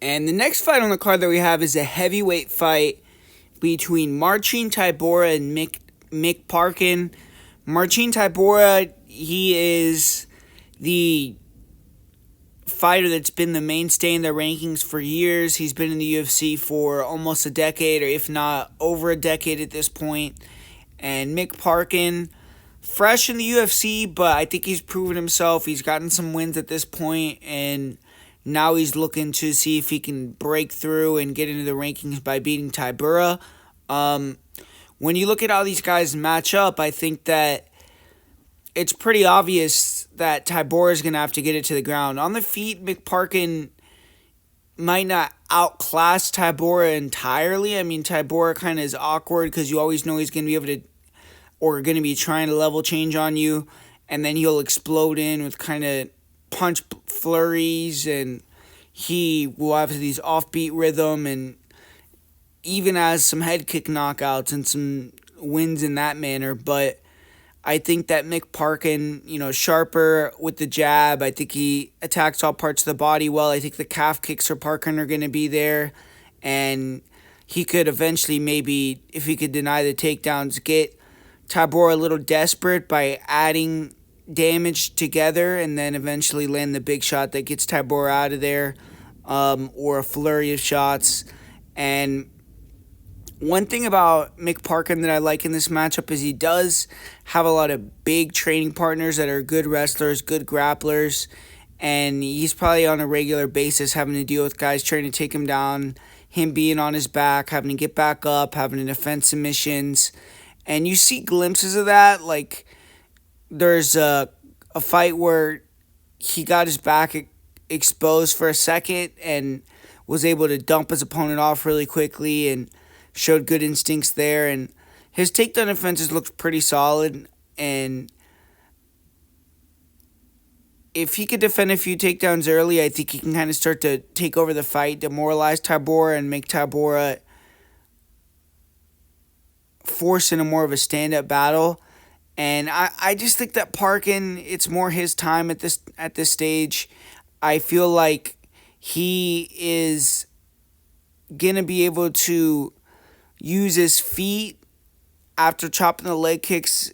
And the next fight on the card that we have is a heavyweight fight between Marcin Tybura and Mick Parkin. Marcin Tybura, he is the fighter that's been the mainstay in the rankings for years. He's been in the UFC for almost a decade, or if not over a decade at this point. And Mick Parkin, fresh in the UFC, but I think he's proven himself. He's gotten some wins at this point, and now he's looking to see if he can break through and get into the rankings by beating Tybura. When you look at how these guys match up, I think that it's pretty obvious that Tybura is going to have to get it to the ground. On the feet, Mick Parkin might not outclass Tybura entirely. I mean, Tybura kind of is awkward because you always know he's going to be able to, or going to be trying to level change on you, and then he'll explode in with kind of punch flurries, and he will have these offbeat rhythm, and even has some head kick knockouts and some wins in that manner. But I think that Mick Parkin, sharper with the jab. I think he attacks all parts of the body well. I think the calf kicks for Parkin are going to be there, and he could eventually, maybe if he could deny the takedowns, get Tybura a little desperate by adding damage together, and then eventually land the big shot that gets Tybura out of there, or a flurry of shots. And one thing about Mick Parkin that I like in this matchup is he does have a lot of big training partners that are good wrestlers, good grapplers, and he's probably on a regular basis having to deal with guys trying to take him down, him being on his back, having to get back up, having to defend submissions. And you see glimpses of that, like there's a fight where he got his back exposed for a second and was able to dump his opponent off really quickly and showed good instincts there. And his takedown defenses looked pretty solid. And if he could defend a few takedowns early, I think he can kind of start to take over the fight, demoralize Tybura, and make Tybura force into more of a stand-up battle. And I just think that Parkin, it's more his time at this stage. I feel like he is going to be able to use his feet after chopping the leg kicks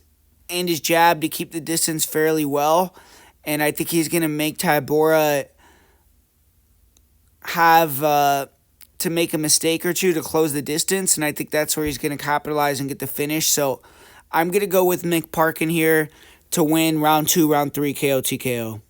and his jab to keep the distance fairly well. And I think he's going to make Tybura have to make a mistake or two to close the distance. And I think that's where he's going to capitalize and get the finish. So I'm going to go with Mick Parkin here to win round 2, round 3 KO TKO.